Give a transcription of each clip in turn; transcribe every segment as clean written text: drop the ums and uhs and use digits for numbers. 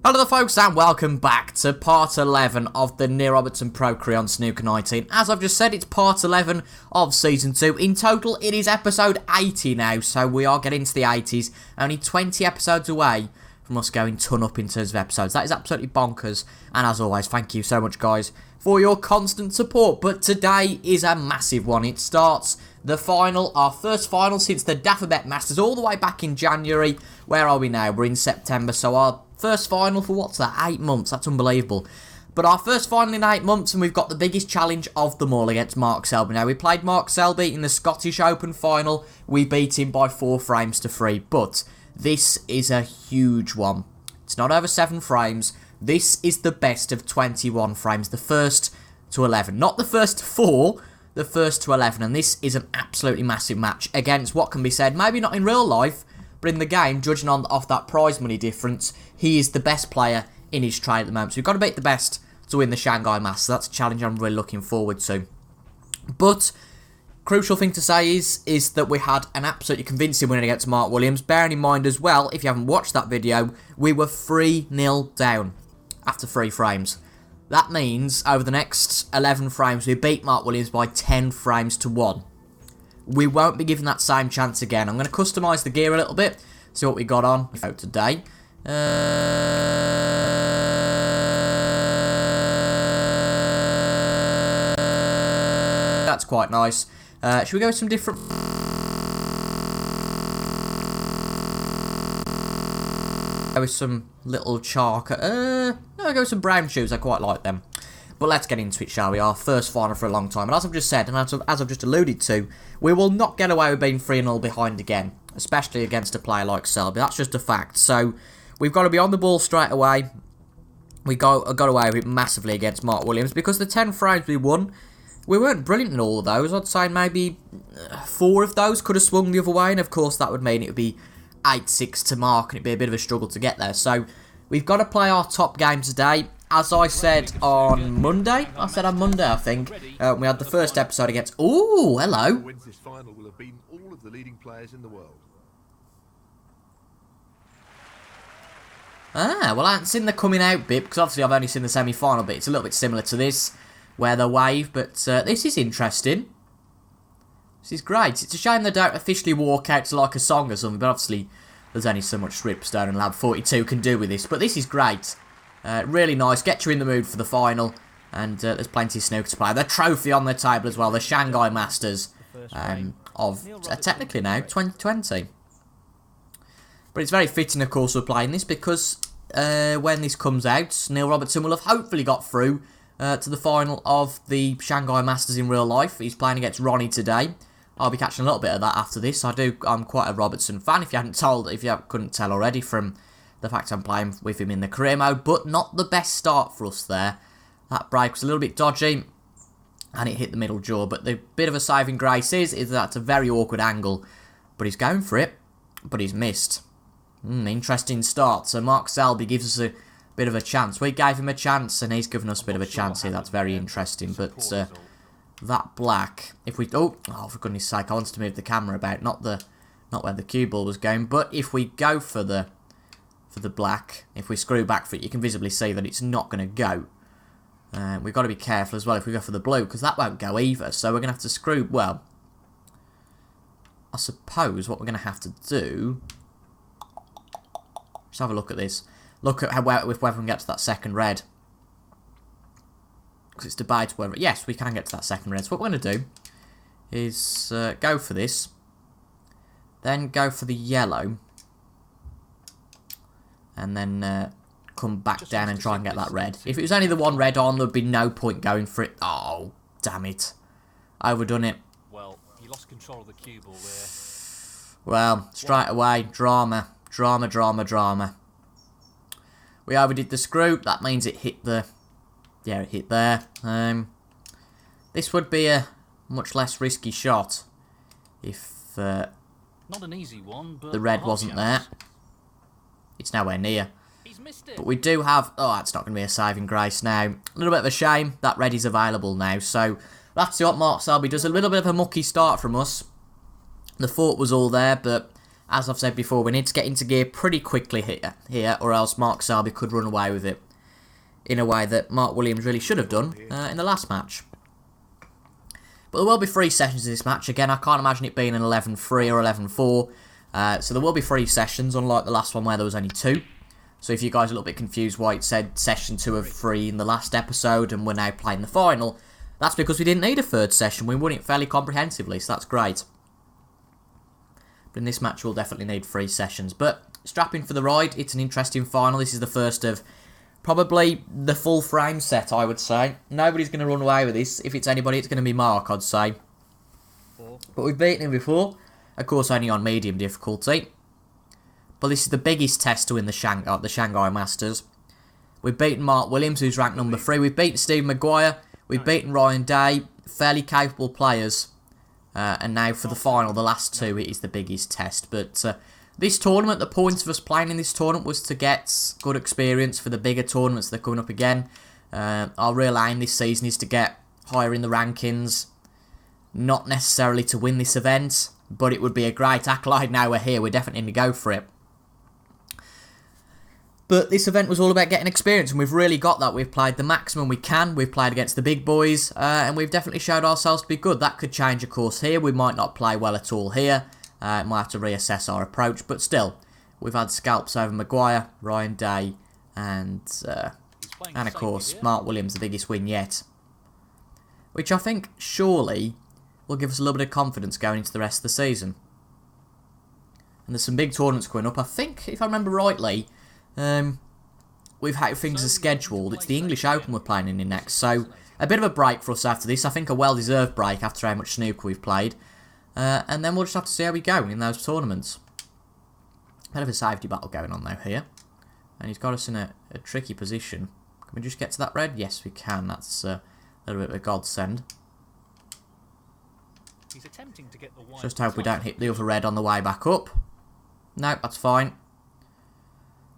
Hello there folks and welcome back to part 11 of the near Robertson Pro Career on Snooker 19. As I've just said, it's part 11 of Season 2. In total, it is episode 80 now, so we are getting into the 80s. Only 20 episodes away from us going ton up in terms of episodes. That is absolutely bonkers. And as always, thank you so much guys for your constant support. But today is a massive one. It starts the final, our first final since the Daffabet Masters all the way back in January. Where are we now? We're in September, so our first final for what's that? 8 months. That's unbelievable. But our first final in 8 months, and we've got the biggest challenge of them all against Mark Selby. Now, we played Mark Selby in the Scottish Open final. We beat him by 4 frames to 3. But this is a huge one. It's not over 7 frames. This is the best of 21 frames. The first to 11. Not the first to 4, the first to 11. And this is an absolutely massive match against what can be said, maybe not in real life, but in the game, judging off that prize money difference, he is the best player in his trade at the moment. So we've got to beat the best to win the Shanghai Masters. That's a challenge I'm really looking forward to. But crucial thing to say is that we had an absolutely convincing win against Mark Williams. Bearing in mind as well, if you haven't watched that video, we were 3-0 down after 3 frames. That means over the next 11 frames, we beat Mark Williams by 10 frames to 1. We won't be given that same chance again. I'm going to customise the gear a little bit. See what we got on today. That's quite nice. Should we go with some different... Go with some little chalk. No, I'll go with some brown shoes. I quite like them. But let's get into it, shall we? Our first final for a long time. And as I've just said, and as I've just alluded to, we will not get away with being 3-0 behind again. Especially against a player like Selby. That's just a fact. So, we've got to be on the ball straight away. We got away with it massively against Mark Williams. Because the 10 frames we won, we weren't brilliant in all of those. I'd say maybe 4 of those could have swung the other way. And of course, that would mean it would be 8-6 to Mark. And it'd be a bit of a struggle to get there. So, we've got to play our top game today. As I said on Monday, I think, we had the first episode against... Ooh, hello. Wins this final will have been all of the leading players in the world. Ah, well I haven't seen the coming out bit, because obviously I've only seen the semi-final bit. It's a little bit similar to this, where they wave, but this is interesting. This is great. It's a shame they don't officially walk out to like a song or something, but obviously there's only so much Ripstone and Lab 42 can do with this. But this is great. Really nice, get you in the mood for the final, and there's plenty of snooker to play. The trophy on the table as well, the Shanghai Masters of technically now 2020. But it's very fitting, of course, we're playing this because when this comes out, Neil Robertson will have hopefully got through to the final of the Shanghai Masters in real life. He's playing against Ronnie today. I'll be catching a little bit of that after this. I'm quite a Robertson fan. If you couldn't tell already from the fact I'm playing with him in the career mode, but not the best start for us there. That break was a little bit dodgy, and it hit the middle jaw, but the bit of a saving grace is that that's a very awkward angle, but he's going for it, but he's missed. Interesting start. So Mark Selby gives us a bit of a chance. We gave him a chance, and he's given us a bit of a chance here. That's very interesting, but that black, if we... Oh, for goodness sake, I wanted to move the camera about, not where the cue ball was going, but if we go for the black, if we screw back for it, you can visibly see that it's not going to go. We've got to be careful as well if we go for the blue, because that won't go either. So we're going to have to screw... Well, I suppose what we're going to have to do... Just have a look at this. Look at whether we can get to that second red. Because it's debatable whether... Yes, we can get to that second red. So what we're going to do is go for this. Then go for the yellow. And then come back down and try and get that red. If it was only the one red on, there'd be no point going for it. Oh, damn it. Overdone it. Well, you lost control of the cue ball there. Well, straight away, drama. Drama, drama, drama. We overdid the screw. That means it hit the... Yeah, it hit there. This would be a much less risky shot if not an easy one, but the red wasn't there. It's nowhere near. But we do have... Oh, that's not going to be a saving grace now. A little bit of a shame. That red is available now. So, that's what Mark Selby does. A little bit of a mucky start from us. The thought was all there, but as I've said before, we need to get into gear pretty quickly here, or else Mark Selby could run away with it in a way that Mark Williams really should have done in the last match. But there will be 3 sessions in this match. Again, I can't imagine it being an 11-3 or 11-4. So there will be 3 sessions, unlike the last one where there was only 2. So if you guys are a little bit confused why it said session 2 of 3 in the last episode and we're now playing the final, that's because we didn't need a 3rd session. We won it fairly comprehensively, so that's great. But in this match, we'll definitely need 3 sessions. But strap in for the ride. It's an interesting final. This is the first of probably the full frame set, I would say. Nobody's going to run away with this. If it's anybody, it's going to be Mark, I'd say. But we've beaten him before. Of course, only on medium difficulty. But this is the biggest test to win the Shanghai Masters. We've beaten Mark Williams, who's ranked number 3. We've beaten Steve Maguire. We've beaten Ryan Day. Fairly capable players. And now for the final, the last 2, it is the biggest test. But this tournament, the point of us playing in this tournament was to get good experience for the bigger tournaments that are coming up again. Our real aim this season is to get higher in the rankings. Not necessarily to win this event, but it would be a great accolade now we're here. We're definitely going to go for it. But this event was all about getting experience, and we've really got that. We've played the maximum we can. We've played against the big boys, and we've definitely showed ourselves to be good. That could change, of course, here. We might not play well at all here. Might have to reassess our approach, but still, we've had scalps over Maguire, Ryan Day, and of course, Mark Williams, the biggest win yet. Which I think, surely, will give us a little bit of confidence going into the rest of the season. And there's some big tournaments coming up. I think, if I remember rightly, with how things are scheduled, it's the English Open we're playing in next. So, a bit of a break for us after this. I think a well-deserved break after how much snooker we've played. And then we'll just have to see how we go in those tournaments. Bit of a safety battle going on though here. And he's got us in a tricky position. Can we just get to that red? Yes, we can. That's a little bit of a godsend. He's attempting to get the Just hope we don't hit the other red on the way back up. No, that's fine.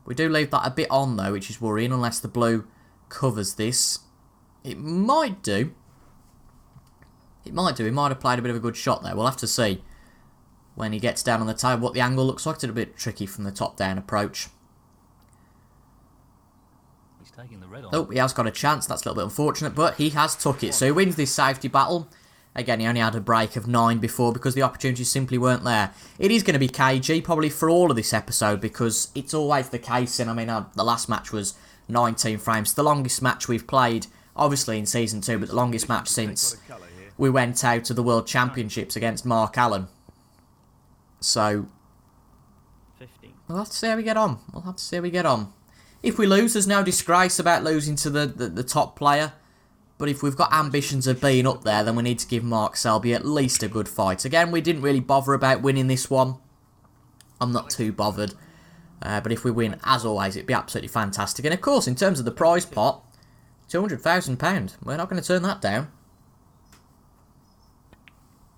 We do leave that a bit on though, which is worrying, unless the blue covers this. It might do. It might do. He might have played a bit of a good shot there. We'll have to see when he gets down on the table what the angle looks like. It's a bit tricky from the top-down approach. He's taking the red on. Oh, he has got a chance. That's a little bit unfortunate, but he has took it. So he wins this safety battle. Again, he only had a break of 9 before because the opportunities simply weren't there. It is going to be KG probably for all of this episode because it's always the case. And I mean, the last match was 19 frames. The longest match we've played, obviously in Season 2, but the longest match since we went out to the World Championships against Mark Allen. So, we'll have to see how we get on. We'll have to see how we get on. If we lose, there's no disgrace about losing to the top player. But if we've got ambitions of being up there, then we need to give Mark Selby at least a good fight. Again, we didn't really bother about winning this one. I'm not too bothered. But if we win, as always, it'd be absolutely fantastic. And of course, in terms of the prize pot, £200,000. We're not going to turn that down.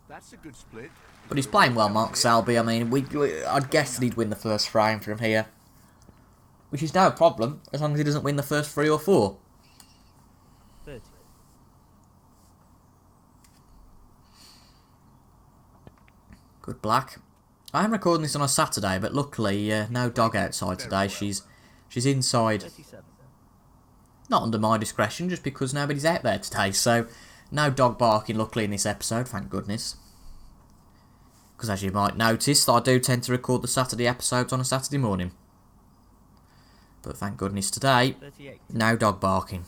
That's a good split. But he's playing well, Mark Selby. I mean, I'd guess that he'd win the first frame from here. Which is no problem, as long as he doesn't win the first 3 or 4. 30. Good black. I am recording this on a Saturday, but luckily, no dog outside today. She's inside. 37. Not under my discretion, just because nobody's out there today. So, no dog barking, luckily, in this episode, thank goodness. Because as you might notice, I do tend to record the Saturday episodes on a Saturday morning. But thank goodness today, 38. no dog barking.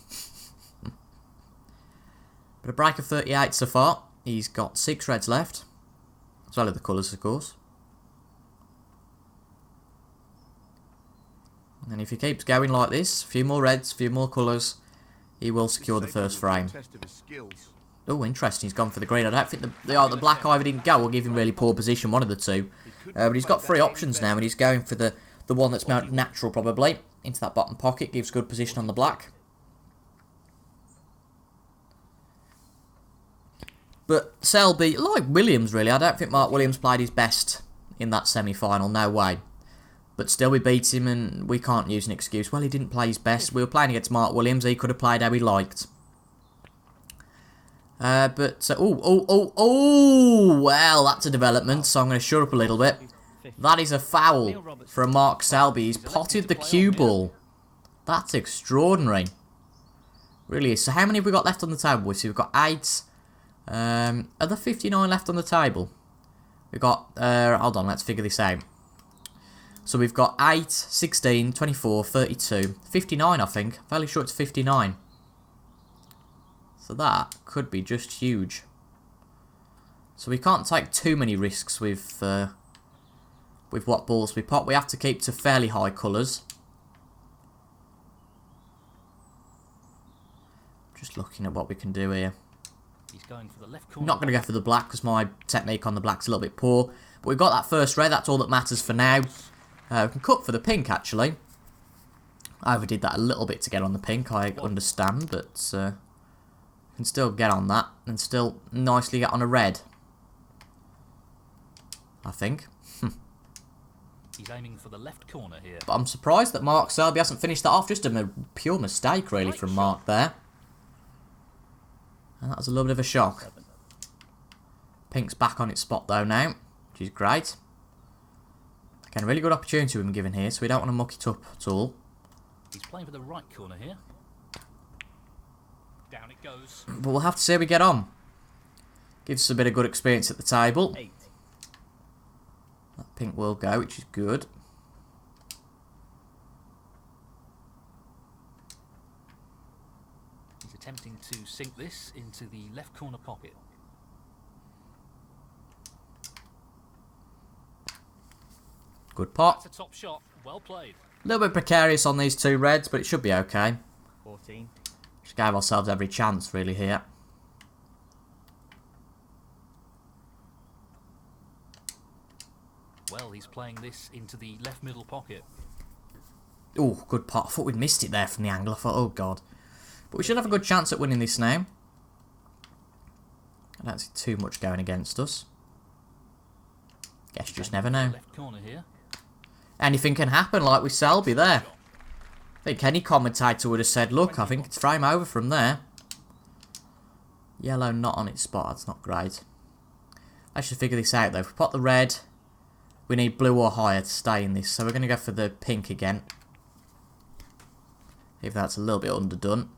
But a break of 38 so far. He's got 6 reds left. As well as the colours, of course. And if he keeps going like this, a few more reds, a few more colours, he will secure the first frame. Oh, interesting. He's gone for the green. I don't think the black either didn't go or give him really poor position, one of the two. But he's got 3 options now, and he's going for the one that's mounted natural, probably. Into that bottom pocket, gives good position on the black. But Selby, like Williams, really, I don't think Mark Williams played his best in that semi-final, no way. But still, we beat him, and we can't use an excuse. Well, he didn't play his best. We were playing against Mark Williams. He could have played how he liked. Well, that's a development, so I'm going to shut up a little bit. That is a foul from Mark Selby. He's potted the cue ball. That's extraordinary. Really is. So how many have we got left on the table? So we've got 8. Are there 59 left on the table? We've got, hold on, let's figure this out. So we've got 8, 16, 24, 32, 59 I think. Fairly sure it's 59. So that could be just huge. So we can't take too many risks with what balls we pot. We have to keep to fairly high colours. Just looking at what we can do here. He's going for the left I'm corner. not going to go for the black because my technique on the black's a little bit poor. But we've got that first red. That's all that matters for now. We can cut for the pink, actually. I overdid that a little bit to get on the pink, I understand. But we can still get on that and still nicely get on a red. I think. He's aiming for the left corner here. But I'm surprised that Mark Selby hasn't finished that off. Just a pure mistake, really, from Mark there. And that was a little bit of a shock. Pink's back on its spot, though, now. Which is great. Again, a really good opportunity we've been given here, so we don't want to muck it up at all. He's playing for the right corner here. Down it goes. But we'll have to see how we get on. Gives us a bit of good experience at the table. 8. That pink will go, which is good. He's attempting to sink this into the left corner pocket. Good pot. That's a top shot. Well played. A little bit precarious on these 2 reds, but it should be okay. 14. Just gave ourselves every chance, really, here. Well, he's playing this into the left middle pocket. Oh, good pot. I thought we'd missed it there from the angle. I thought, oh, God. But we should have a good chance at winning this now. I don't see too much going against us. Guess you just never know. Left corner here. Anything can happen, like with Selby there. I think any commentator would have said, look, I think it's frame over from there. Yellow not on its spot. That's not great. I should figure this out, though. If we pot the red, we need blue or higher to stay in this. So we're going to go for the pink again. If that's a little bit underdone.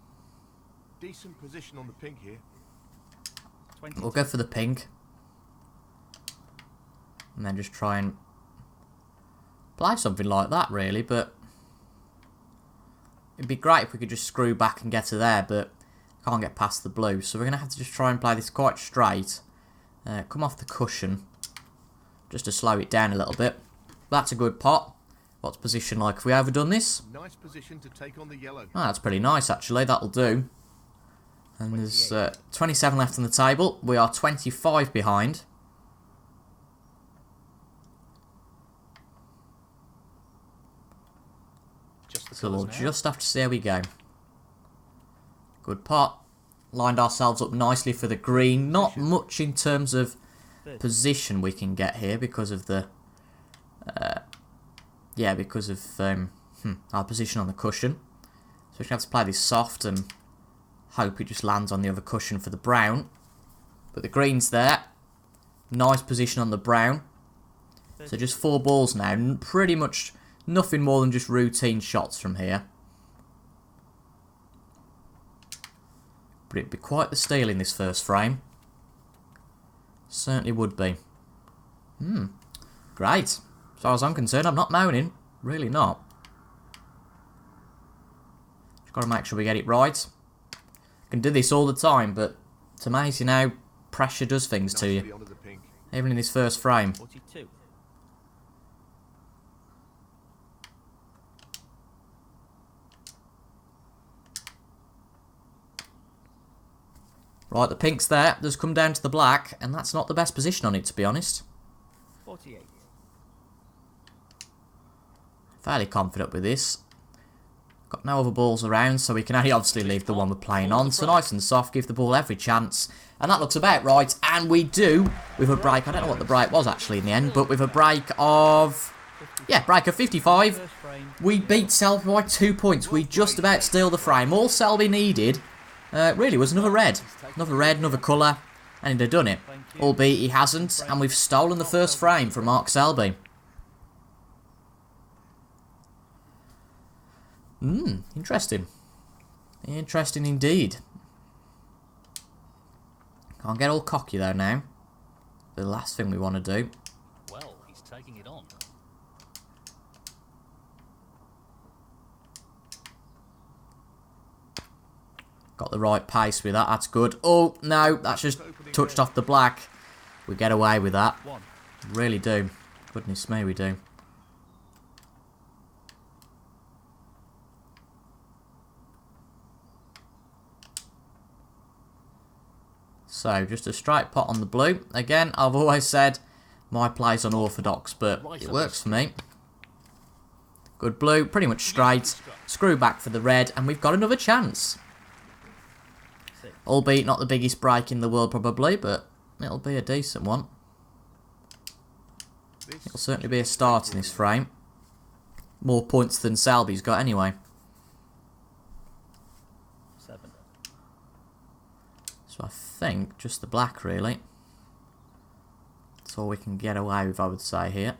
Decent position on the pink here. 22. We'll go for the pink. And then just try and play something like that, really. But it'd be great if we could just screw back and get to there. But can't get past the blue. So we're going to have to just try and play this quite straight. Come off the cushion. Just to slow it down a little bit. That's a good pot. What's position like? Have we overdone this? Nice position to take on the yellow. Oh, that's pretty nice, actually. That'll do. And there's 27 left on the table. We are 25 behind. So we'll just have to see how we go. Good pot. Lined ourselves up nicely for the green. Not much in terms of position we can get here because of the... because of our position on the cushion. So we should have to play this soft and hope it just lands on the other cushion for the brown. But the green's there. Nice position on the brown. So just 4 balls now. Pretty much nothing more than just routine shots from here. But it'd be quite the steal in this first frame. Certainly would be. Great. As far as I'm concerned, I'm not moaning. Really not. Just got to make sure we get it right. I can do this all the time, but it's amazing how pressure does things to you. Onto the pink. Even in this first frame. 42. Right, the pink's there. Does come down to the black, and that's not the best position on it, to be honest. 48. Fairly confident with this. Got no other balls around, so we can only obviously leave the one we're playing on. So nice and soft, give the ball every chance. And that looks about right, and we do, with a break. I don't know what the break was actually in the end, but with a break of... yeah, break of 55. We beat Selby by 2 points. We just about steal the frame. All Selby needed, really, was another red. Another colour, and he'd have done it. Albeit he hasn't, and we've stolen the first frame from Mark Selby. Interesting. Interesting indeed. Can't get all cocky though now. The last thing we want to do. Well, he's taking it on. Got the right pace with that. That's good. Oh, no. That's just touched off the black. We get away with that. One. Really do. Goodness me, we do. So, just a straight pot on the blue. Again, I've always said my play's unorthodox, but it works for me. Good blue, pretty much straight. Screw back for the red, and we've got another chance. Albeit not the biggest break in the world probably, but it'll be a decent one. It'll certainly be a start in this frame. More points than Selby's got anyway. 7. So I think just the black really. That's all we can get away with, I would say here.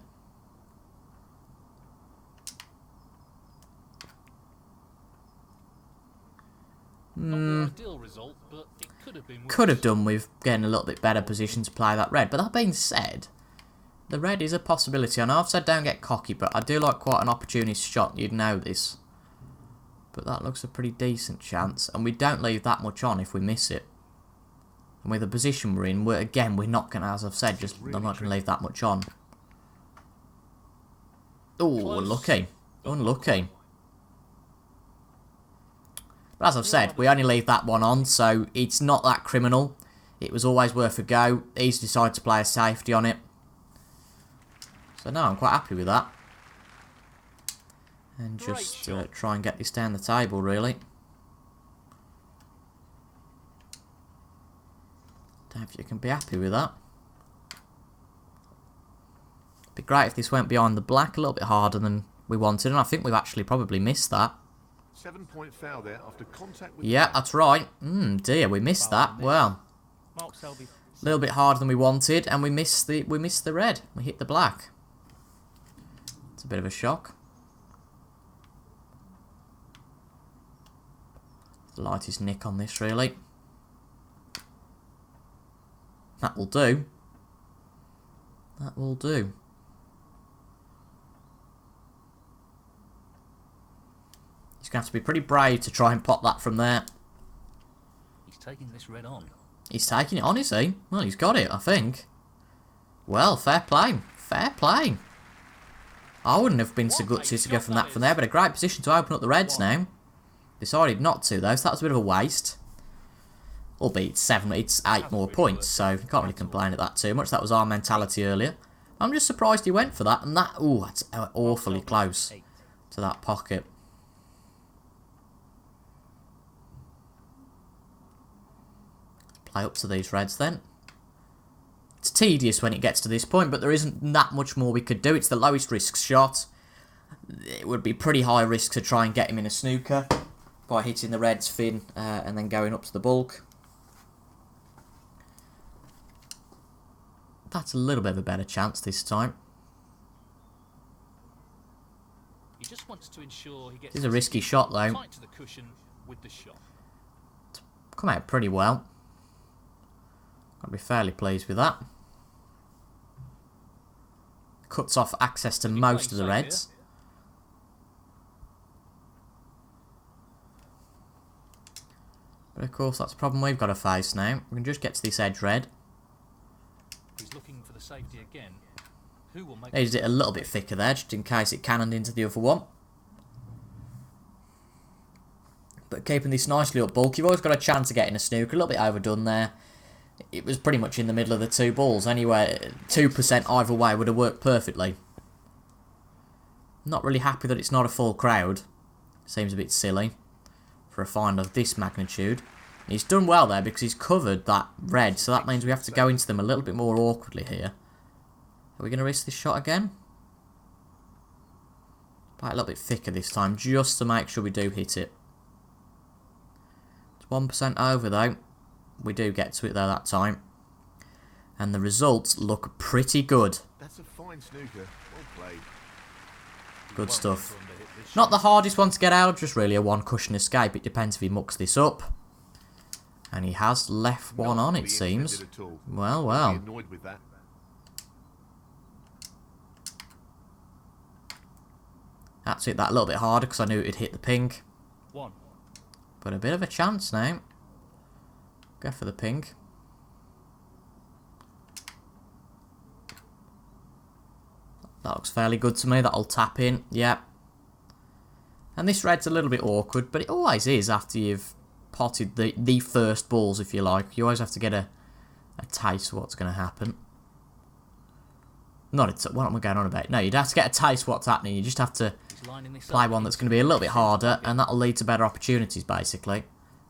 Not the ideal result, but it could have been worse. Could have done with getting a little bit better position to play that red. But that being said, the red is a possibility. I know I've said don't get cocky, but I do like quite an opportunist shot. You'd know this. But that looks a pretty decent chance. And we don't leave that much on if we miss it. And with the position we're in, we're not going to, as I've said, I'm not going to leave that much on. Oh, unlucky. Unlucky. But as I've said, we only leave that one on, so it's not that criminal. It was always worth a go. He's decided to play a safety on it. So no, I'm quite happy with that. And just try and get this down the table, really. Don't know if you can be happy with that. Be great if this went behind the black a little bit harder than we wanted, and I think we've actually probably missed that. 7-point foul there after contact with Yeah, that's right. Dear, we missed that. Well, Mark Selby. a little bit harder than we wanted, and we missed the red. We hit the black. It's a bit of a shock. The lightest nick on this, really. That will do. That will do. He's going to have to be pretty brave to try and pop that from there. He's taking this red on. He's taking it on, is he? Well, he's got it, I think. Well, fair play. Fair play. I wouldn't have been so gutsy to go from that from there, but a great position to open up the reds now. Decided not to, though, so that was a bit of a waste. Albeit it's 8 more points, so you can't really complain at that too much. That was our mentality earlier. I'm just surprised he went for that, and that... Ooh, that's awfully close to that pocket. Play up to these reds then. It's tedious when it gets to this point, but there isn't that much more we could do. It's the lowest risk shot. It would be pretty high risk to try and get him in a snooker by hitting the red's fin and then going up to the bulk. That's a little bit of a better chance this time. He just wants to ensure he gets This is a risky shot though. tight to the cushion with the shot. Come out pretty well. I'll be fairly pleased with that. Cuts off access to most of the reds. But of course that's a problem we've got to face now. We can just get to this edge red. He's looking for the safety again. Who will make Edged it a little bit thicker there, just in case it cannoned into the other one. But keeping this nicely up bulk, you've always got a chance of getting a snooker. A little bit overdone there. It was pretty much in the middle of the two balls. Anyway, 2% either way would have worked perfectly. Not really happy that it's not a full crowd. Seems a bit silly for a find of this magnitude. He's done well there because he's covered that red, so that means we have to go into them a little bit more awkwardly here. Are we going to risk this shot again? Play it a little bit thicker this time, just to make sure we do hit it. It's 1% over though. We do get to it though that time. And the results look pretty good. That's a fine snooker. Well played. Good stuff. Not the hardest one to get out, just really a one cushion escape. It depends if he mucks this up. And he has left one on, it seems. Well, well. Annoyed with that. That's it that a little bit harder because I knew it'd hit the pink. 1. But a bit of a chance now. Go for the pink. That looks fairly good to me. That'll tap in. Yep. And this red's a little bit awkward, but it always is after you've potted the first balls, if you like. You always have to get a taste of what's going to happen. What am I going on about? No, you'd have to get a taste of what's happening. You just have to play one that's going to be a little bit harder, and that'll lead to better opportunities, basically.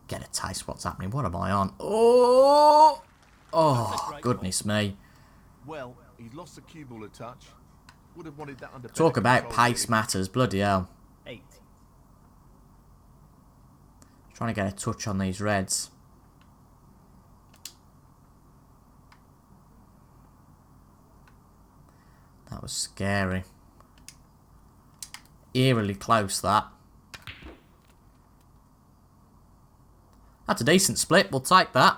Get a taste of what's happening. What am I on? Oh! Oh, goodness me. Well, he's lost the cue ball a touch. Would have wanted that under Talk better about control, pace really. matters. Bloody hell. 8. Trying to get a touch on these reds. That was scary. Eerily close, that. That's a decent split. We'll take that.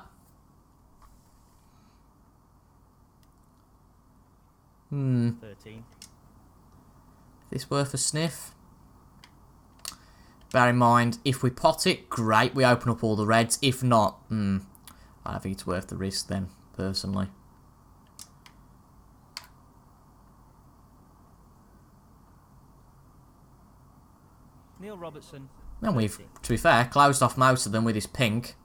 Hmm. 13. Is this worth a sniff? Bear in mind, if we pot it, great. We open up all the reds. If not, I don't think it's worth the risk then, personally. Neil Robertson. And we've, to be fair, closed off most of them with his pink.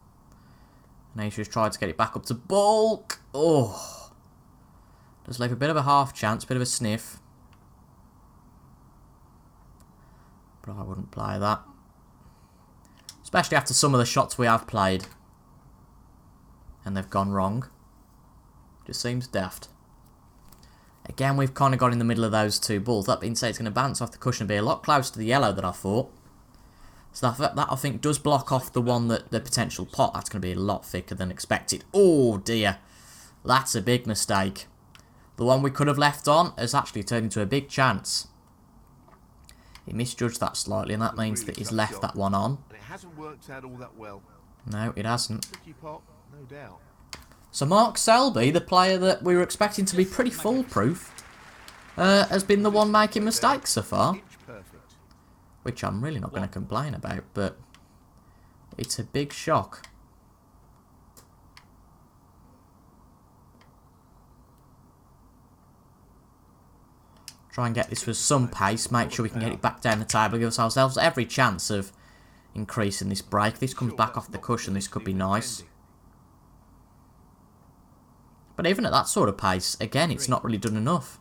And he's just tried to get it back up to bulk. Oh. Does leave a bit of a half chance, bit of a sniff. But I wouldn't play that. Especially after some of the shots we have played. And they've gone wrong. Just seems daft. Again, we've kind of got in the middle of those two balls. That being said, it's going to bounce off the cushion and be a lot closer to the yellow than I thought. So that I think does block off the one that the potential pot. That's going to be a lot thicker than expected. Oh dear. That's a big mistake. The one we could have left on has actually turned into a big chance. He misjudged that slightly, and that means that he's left that one on. And it hasn't worked out all that well. No, it hasn't. Tricky pot, no doubt. So Mark Selby, the player that we were expecting to be pretty foolproof, has been the one making mistakes so far. Inch perfect. Which I'm really not going to complain about, but it's a big shock. Try and get this with some pace, make sure we can get it back down the table, give ourselves every chance of increasing this break. If this comes back off the cushion, this could be nice. But even at that sort of pace, again, it's not really done enough.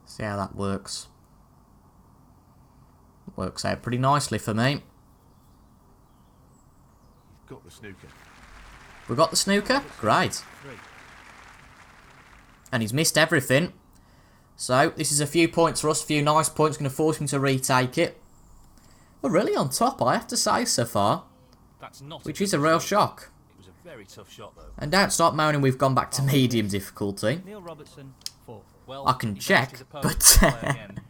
See how that works. Works out pretty nicely for me. You've got the snooker. We got the snooker? Great. 3. And he's missed everything. So, this is a few points for us, a few nice points. Going to force him to retake it. We're really on top, I have to say, so far. That's not Which is a real shock. It was a very tough shot, though. And don't start moaning we've gone back to medium difficulty. Neil Robertson. 4. Well, I can he check, backed his opponent but to play again.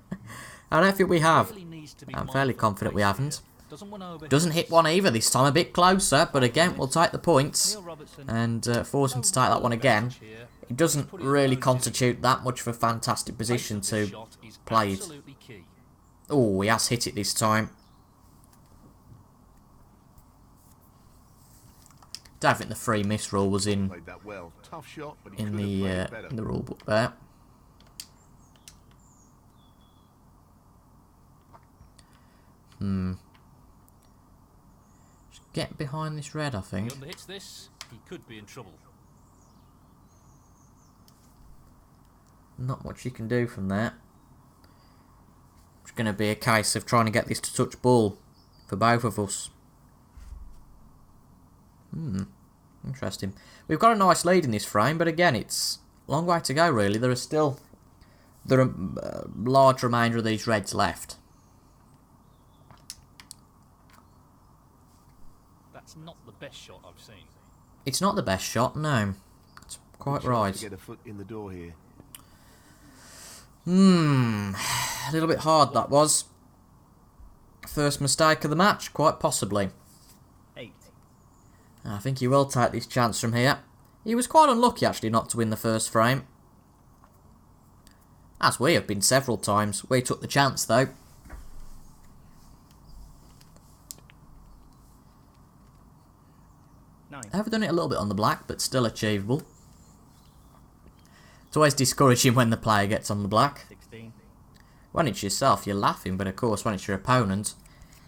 I don't think we have. Really needs to be I'm fairly mindful of confident we pace haven't. here. Doesn't want to overhit Doesn't hit one either this time, a bit closer, but again, we'll take the points Neil Robertson. and force him to take that one again. It doesn't really constitute that much of a fantastic position to play it. Oh, he has hit it this time. Don't think the free miss rule was in Played that well. Tough shot, but he in could have played it the better. rule book there. Just get behind this red, I If think. he underhits this, he could be in trouble. Not much you can do from there. It's going to be a case of trying to get this to touch ball for both of us. Interesting. We've got a nice lead in this frame, but again, it's a long way to go, really. There are a large remainder of these reds left. That's not the best shot I've seen. It's not the best shot, no. It's quite right. To get a foot in the door here. A little bit hard that was. First mistake of the match, quite possibly. 8. I think he will take this chance from here. He was quite unlucky actually not to win the first frame. As we have been several times. We took the chance though. 9. I've done it a little bit on the black, but still achievable. It's always discouraging when the player gets on the black. 16. When it's yourself, you're laughing, but of course when it's your opponent,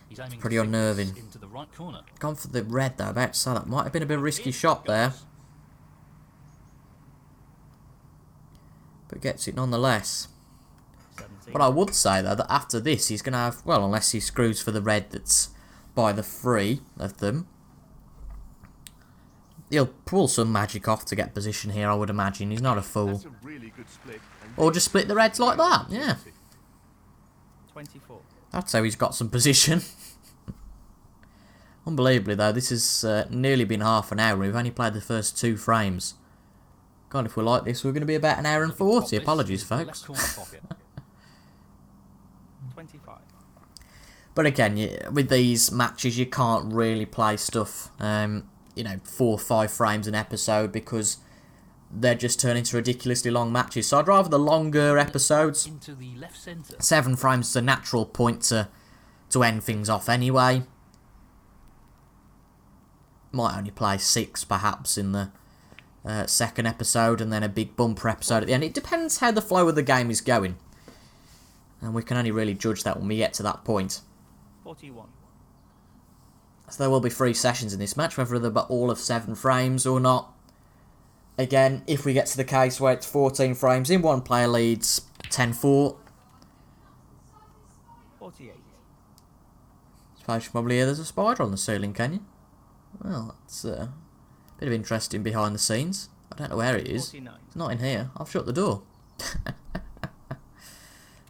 He's aiming pretty 6 unnerving. into the right corner. Gone for the red though, about to say that might have been a bit of a risky shot there. But gets it nonetheless. 17. But I would say though that after this he's going to have, well, unless he screws for the red that's by the 3 of them, he'll pull some magic off to get position here, I would imagine. He's not a fool. That's a really good split. And Or just split the reds like that, yeah. 24. That's how he's got some position. Unbelievably though, this has nearly been half an hour. We've only played the first 2 frames. God, if we're like this, we're going to be about an hour and 40. Apologies, The left folks. corner pocket. 25. But again, with these matches, you can't really play stuff, you know, 4 or 5 frames an episode because they're just turning into ridiculously long matches. So I'd rather the longer episodes. Into the left centre. 7 frames is a natural point to end things off anyway. Might only play 6 perhaps in the second episode and then a big bumper episode at the end. It depends how the flow of the game is going. And we can only really judge that when we get to that point. 41. So there will be 3 sessions in this match, whether they're all of 7 frames or not. Again, if we get to the case where it's 14 frames in, one player leads 10-4. 48. Suppose you probably hear there's a spider on the ceiling, can you? Well, that's a bit of interesting behind the scenes. I don't know where it is. 49. It's not in here. I've shut the door.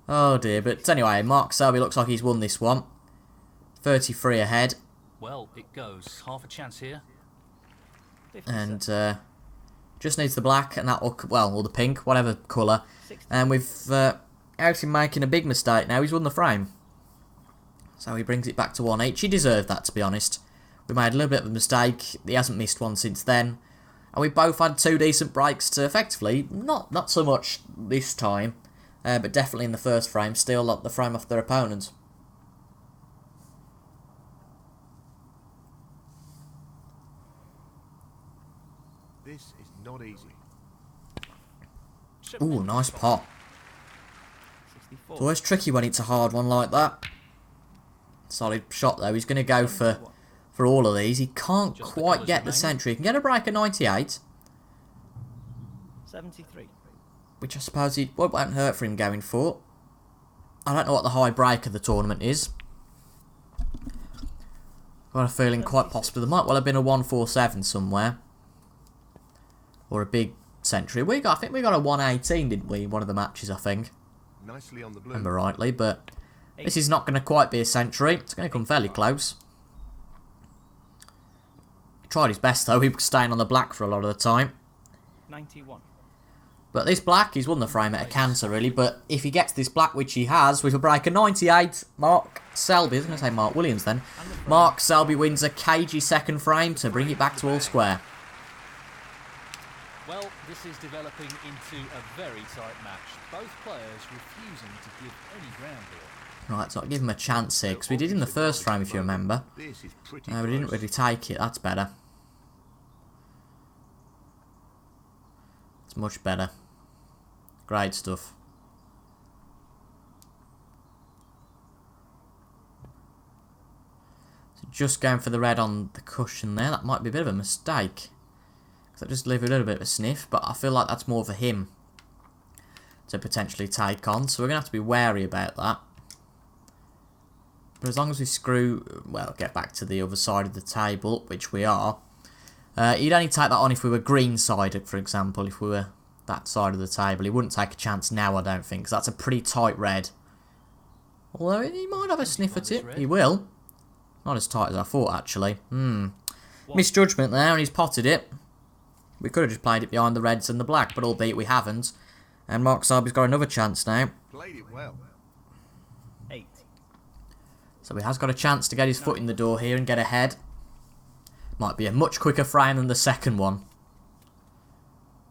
Oh dear, but anyway, Mark Selby looks like he's won this one. 33 ahead. Well, it goes. Half a chance here. 57. And just needs the black and that will, well, or the pink, whatever colour. 60. And we've out him making a big mistake now. He's won the frame. So he brings it back to 1 each. He deserved that, to be honest. We made a little bit of a mistake. He hasn't missed one since then. And we both had 2 decent breaks to effectively, not so much this time, but definitely in the first frame, steal the frame off their opponent. this is not easy. Ooh, nice pot. 64. It's always tricky when it's a hard one like that. Solid shot though. He's going to go for all of these. He can't Just the quite colours get the remaining. century. He can get a break of 98, 73. which I suppose it won't hurt for him going for. I don't know what the high break of the tournament is. Got a feeling quite possibly there might well have been a 147 somewhere. Or a big century. I think we got a 118, didn't we? One of the matches, I think. Nicely on the blue. Remember rightly, but this is not going to quite be a century. It's going to come fairly close. He tried his best though. He was staying on the black for a lot of the time. 91. But this black, he's won the frame at a canter really. But if he gets this black, which he has, with a break of 98, Mark Selby, I was going to say Mark Williams then. Mark Selby wins a cagey second frame to bring it back to all square. Well, this is developing into a very tight match. Both players refusing to give any ground here. Right, so I'll give him a chance here, because we did in the first frame, if you remember. This is pretty We didn't close. really take it, that's better. It's much better. Great stuff. So just going for the red on the cushion there, that might be a bit of a mistake. Because that just leave a little bit of a sniff, but I feel like that's more for him to potentially take on, so we're going to have to be wary about that. But as long as we screw, well, get back to the other side of the table, which we are, he'd only take that on if we were green-sided, for example, if we were that side of the table. He wouldn't take a chance now, I don't think, because that's a pretty tight red. Although he might have a sniff at it. He will. Not as tight as I thought, actually. Misjudgment there, and he's potted it. We could have just played it behind the reds and the black, but albeit we haven't. And Mark Selby's got another chance now. Played it well. 8. So he has got a chance to get his foot in the door here and get ahead. Might be a much quicker frame than the second one.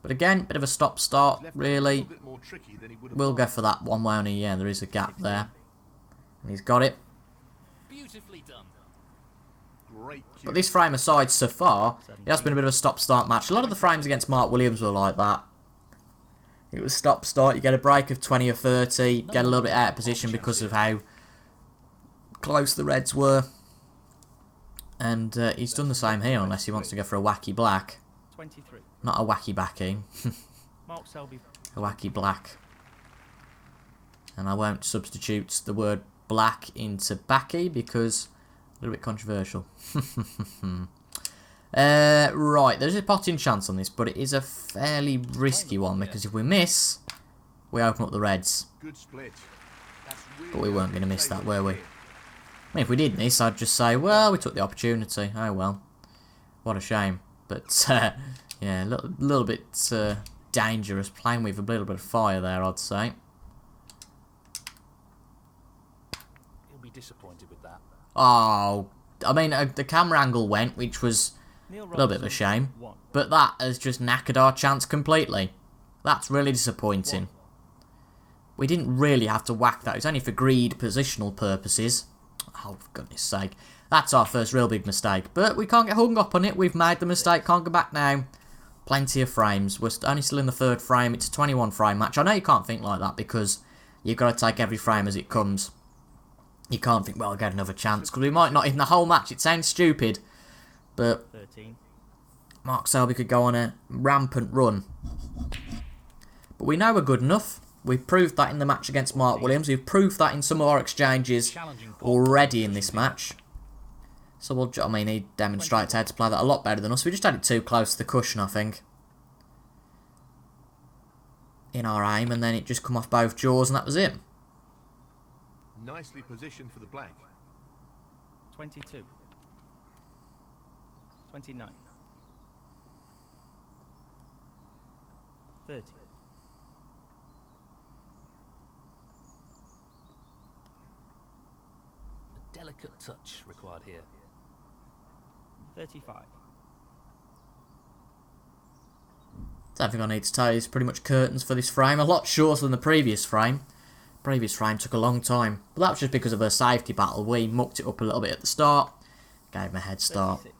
But again, bit of a stop-start, really. We'll go for that one way only. Yeah, there is a gap there. And he's got it. Beautifully done. Great. But this frame aside so far, it has been a bit of a stop-start match. A lot of the frames against Mark Williams were like that. It was stop-start, you get a break of 20 or 30, get a little bit out of position because of how close the reds were. And he's done the same here, unless he wants to go for a wacky black. 23. Not a wacky backing. Mark Selby. A wacky black. And I won't substitute the word black into backy because a little bit controversial. Right, there's a potting chance on this, but it is a fairly risky one because if we miss, we open up the reds. Good split. But we weren't going to miss that, were we? I mean, if we did miss, I'd just say, well, we took the opportunity. Oh, well. What a shame. But, yeah, a little bit dangerous. Playing with a little bit of fire there, I'd say. He'll be disappointed with that. Oh, I mean, the camera angle went, which was a little bit of a shame. But that has just knackered our chance completely. That's really disappointing. We didn't really have to whack that. It was only for greed, positional purposes. Oh, for goodness sake. That's our first real big mistake. But we can't get hung up on it. We've made the mistake. Can't go back now. Plenty of frames. We're only still in the third frame. It's a 21 frame match. I know you can't think like that because you've got to take every frame as it comes. You can't think, well, I'll get another chance. Because we might not in the whole match. It sounds stupid. But 13. Mark Selby could go on a rampant run. But we know we're good enough. We've proved that in the match against Mark Williams. We've proved that in some of our exchanges already in this match. So, we'll, I mean, he demonstrated how to play that a lot better than us. We just had it too close to the cushion, I think. In our aim, and then it just come off both jaws, and that was it. Nicely positioned for the black. 22. 29. 30. A delicate touch required here. 35. Don't think I need to tell you, it's pretty much curtains for this frame. A lot shorter than the previous frame. The previous frame took a long time. But that was just because of a safety battle. We mucked it up a little bit at the start. Gave him a head start. 36.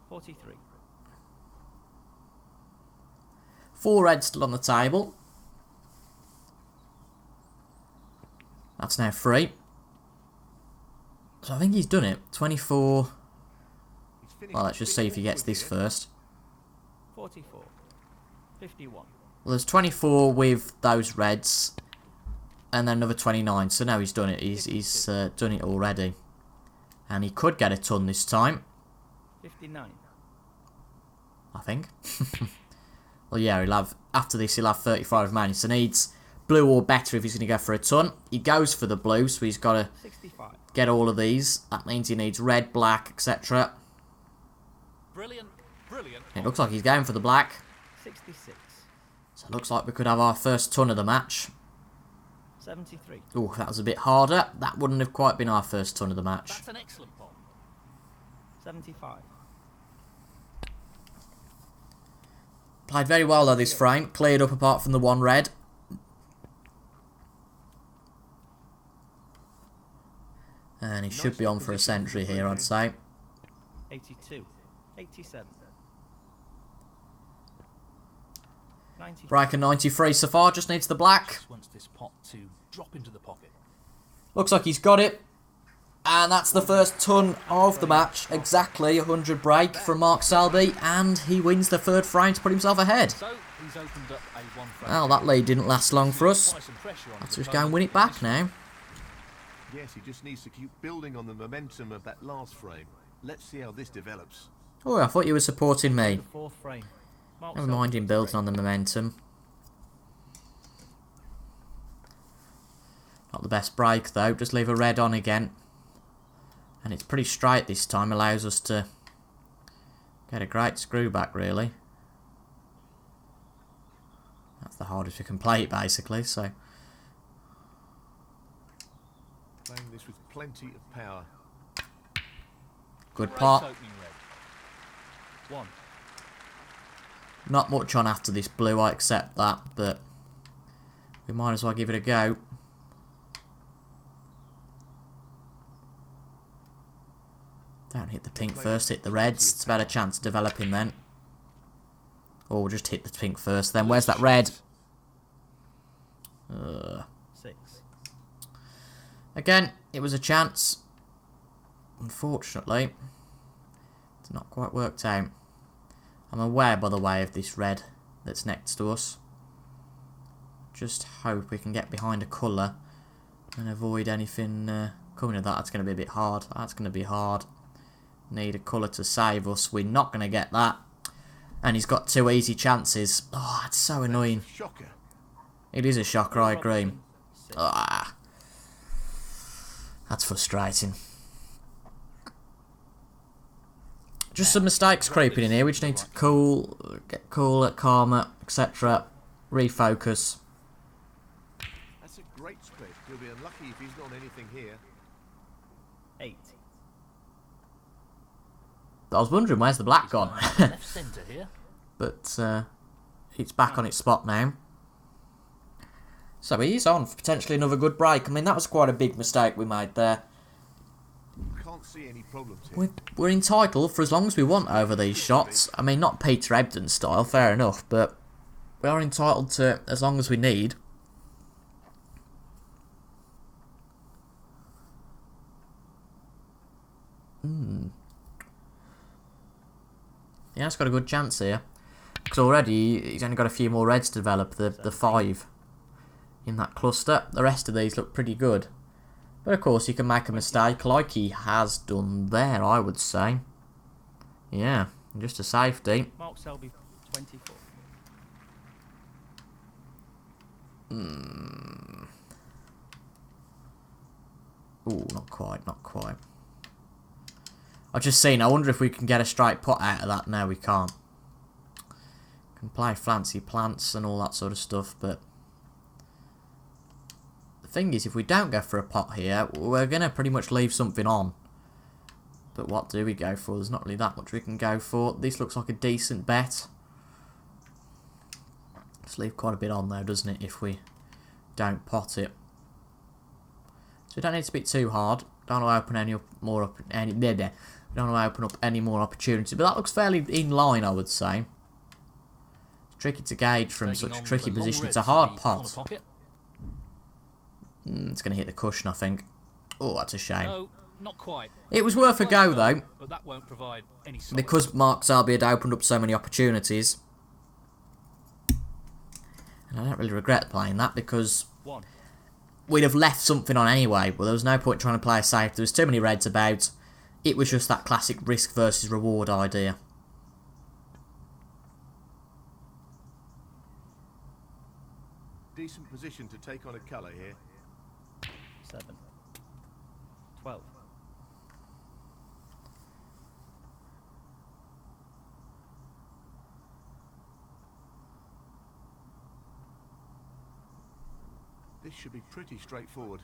43. 4 reds still on the table. That's now 3. So I think he's done it. 24. Well, let's just see if he gets this first. 44. 51. Well, there's 24 with those reds. And then another 29. So now he's done it. He's done it already. And he could get a ton this time. 59. I think. Well, yeah, he'll have, after this, he'll have 35 remaining. So needs blue or better if he's going to go for a ton. He goes for the blue, so he's got to 65. get all of these. That means he needs red, black, etc. Brilliant, brilliant. It looks like he's going for the black. 66. So it looks like we could have our first ton of the match. 73. Oh, that was a bit harder. That wouldn't have quite been our first ton of the match. That's an excellent pot. 75. Played very well though this frame. Cleared up apart from the one red. And he should be on for a century here, I'd say. 82. 87. 93. Breaker 93 so far, just needs the black. Just wants this pot to drop into the pocket. Looks like he's got it. And that's the first ton of the match. Exactly 100 break from Mark Selby. And he wins the third frame to put himself ahead. So he's opened up a one frame. Well, that lead didn't last long for us. Apply some pressure onto Let's the just go and opponent. win it back now. Yes, he just needs to keep building on the momentum of that last frame. Let's see how this develops. Oh, I thought you were supporting me. The fourth frame. Mark Never Selby. mind him building on the momentum. Not the best break though, just leave a red on again. And it's pretty straight this time, allows us to get a great screw back, really. That's the hardest we can play it, basically, so... Playing this with plenty of power. Good Great pot. opening red. 1. Not much on after this blue, I accept that, but we might as well give it a go. Don't hit the pink first, hit the reds. It's a better chance of developing then. Or we'll just hit the pink first then. Where's that red? 6. Again, it was a chance. Unfortunately, it's not quite worked out. I'm aware, by the way, of this red that's next to us. Just hope we can get behind a colour and avoid anything coming of that. That's going to be a bit hard. That's going to be hard. Need a colour to save us. We're not going to get that. And he's got 2 easy chances. Oh, that's so annoying. Shocker. It is a shocker, I agree. Robertson, 6. Ah, that's frustrating. Just some mistakes creeping in here. We just need to get cooler, calmer, etc. Refocus. That's a great split. He'll be unlucky if he's not on anything here. 8. I was wondering where's the black gone. Left centre here. But it's back on its spot now. So he's on for potentially another good break. I mean, that was quite a big mistake we made there. Can't see any problems here. We're entitled for as long as we want over these shots. I mean, not Peter Ebdon style, fair enough, but we are entitled to as long as we need. Yeah, it's got a good chance here. Because already he's only got a few more reds to develop, the 5 in that cluster. The rest of these look pretty good. But of course you can make a mistake like he has done there, I would say. Yeah, just a safety. Mark Selby, 24. Ooh, not quite, not quite. I've just seen, I wonder if we can get a straight pot out of that. No, we can't. Can play fancy plants and all that sort of stuff, but... the thing is, if we don't go for a pot here, we're going to pretty much leave something on. But what do we go for? There's not really that much we can go for. This looks like a decent bet. Let's leave quite a bit on though, doesn't it, if we don't pot it. So we don't need to be too hard. Don't want to open any more up, don't want to open up any more opportunity. But that looks fairly in line, I would say. It's tricky to gauge from such a tricky position. It's a hard pot. It's going to hit the cushion, I think. Oh, that's a shame. No, not quite. It was worth a go, though, But that won't provide any solace. because Mark Selby had opened up so many opportunities. And I don't really regret playing that, because 1. we'd have left something on anyway. Well, there was no point trying to play a safe. There was too many reds about. It was just that classic risk versus reward idea. Decent position to take on a colour here. 7. 12. This should be pretty straightforward.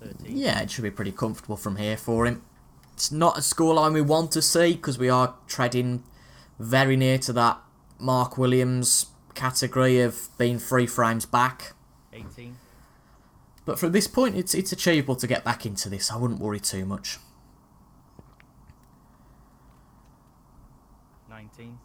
13. Yeah, it should be pretty comfortable from here for him. It's not a scoreline we want to see, because we are treading very near to that Mark Williams category of being 3 frames back. 18. But from this point, it's achievable to get back into this. I wouldn't worry too much. 19.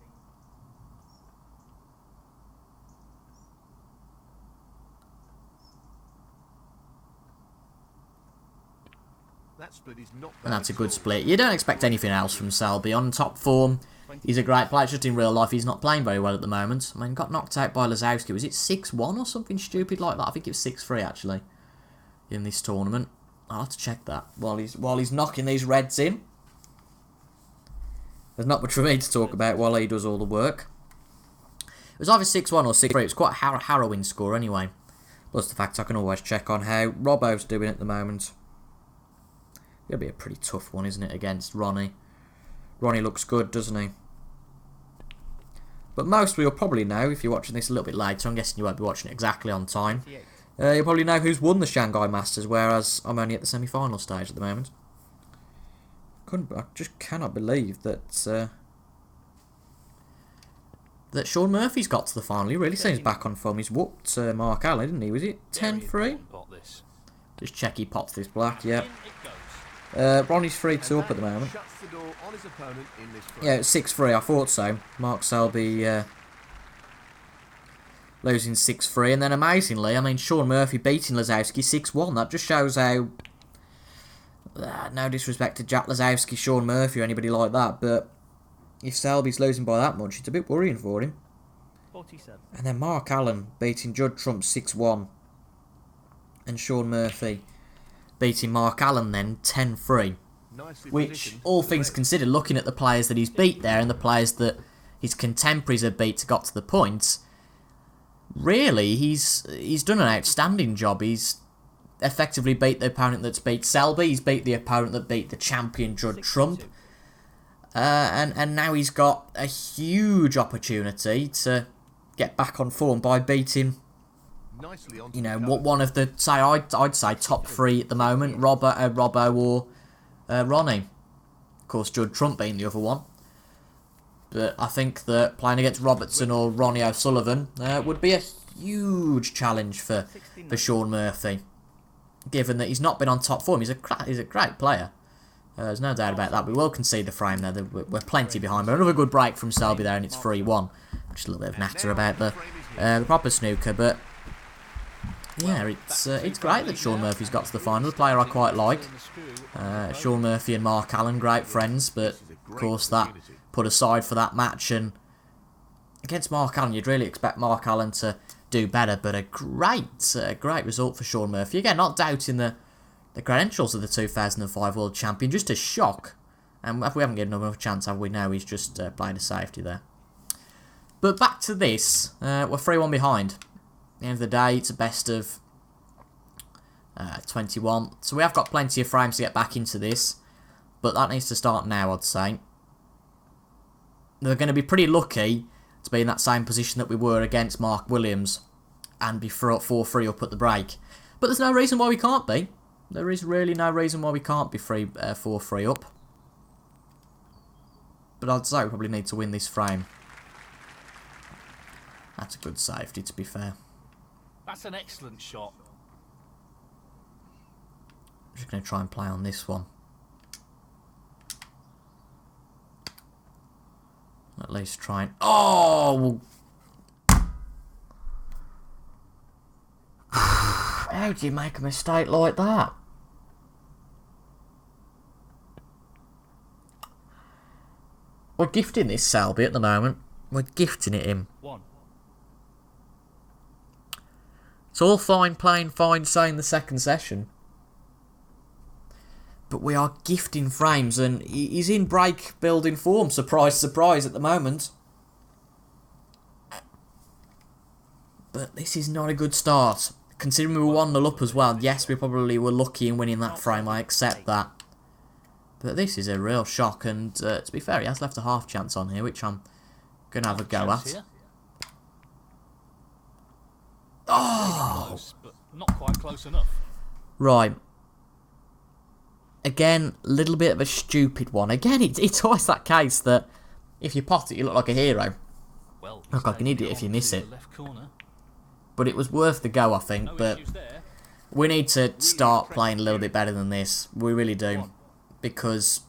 That split is not bad And that's a at good all. split. You don't expect anything else from Selby. On top form, he's a great player. Just in real life, he's not playing very well at the moment. I mean, got knocked out by Lazowski. Was it 6-1 or something stupid like that? I think it was 6-3, actually, in this tournament. I'll have to check that while he's knocking these reds in. There's not much for me to talk about while he does all the work. It was either 6-1 or 6-3. It was quite a harrowing score anyway. Plus the fact I can always check on how Robbo's doing at the moment. It'll be a pretty tough one, isn't it, against Ronnie? Ronnie looks good, doesn't he? But most of you will probably know, if you're watching this a little bit later, I'm guessing you won't be watching it exactly on time. You'll probably know who's won the Shanghai Masters, whereas I'm only at the semi-final stage at the moment. I just cannot believe that that Shaun Murphy's got to the final. He really seems back on form. He's whooped Mark Allen, didn't he? Was it 10-3? Just check he pops this black, yeah. Ronnie's 3-2 up at the moment. Yeah, it's 6-3, I thought so. Mark Selby losing 6-3. And then amazingly, I mean, Shaun Murphy beating Lazowski 6-1. That just shows how... no disrespect to Jack Lazowski, Shaun Murphy or anybody like that, but if Selby's losing by that much, it's a bit worrying for him. 47. And then Mark Allen beating Judd Trump 6-1. And Shaun Murphy beating Mark Allen then 10-3. Which, all things considered, looking at the players that he's beat there and the players that his contemporaries have beat to got to the points, really, he's done an outstanding job. He's effectively beat the opponent that's beat Selby. He's beat the opponent that beat the champion Judd Trump. And now he's got a huge opportunity to get back on form by beating, you know, one of the, say, I'd say top three at the moment, Robbo or Ronnie. Of course, Judd Trump being the other one. But I think that playing against Robertson or Ronnie O'Sullivan would be a huge challenge for Shaun Murphy, given that he's not been on top form. He's a great player. There's no doubt about that. We will concede the frame there. We're plenty behind. But another good break from Selby there, and it's 3-1. Just a little bit of natter about the proper snooker, but yeah, it's great that Shaun Murphy's got to the final. The player I quite like. Shaun Murphy and Mark Allen, great friends, but of course that put aside for that match, and against Mark Allen, you'd really expect Mark Allen to do better, but a great result for Shaun Murphy. Again, not doubting the credentials of the 2005 World Champion, just a shock. And we haven't given him a chance, have we? No, he's just playing a safety there. But back to this, we're 3-1 behind. At the end of the day, it's a best of 21. So we have got plenty of frames to get back into this, but that needs to start now, I'd say. They're going to be pretty lucky to be in that same position that we were against Mark Williams and be 4-3 up at the break. But there's no reason why we can't be. There is really no reason why we can't be 4-3 up. But I'd say we probably need to win this frame. That's a good safety, to be fair. That's an excellent shot. I'm just going to try and play on this one. At least try and... Oh! How do you make a mistake like that? We're gifting this Selby at the moment. We're gifting it him. 1. It's all fine, playing fine, saying the second session. But we are gifting frames, and he's in break building form. Surprise, surprise at the moment. But this is not a good start. Considering we were 1-0 up as well. Yes, we probably were lucky in winning that frame. I accept that. But this is a real shock, and to be fair, he has left a half chance on here, which I'm going to have a go at. Here. Oh! Close, but not quite close enough. Right. Again, a little bit of a stupid one. Again, it's always that case that if you pot it, you look like a hero. Well, Look like an idiot if you miss it. Left corner. But it was worth the go, I think. No But issues there. we need to start playing a little bit better than this. We really do. Because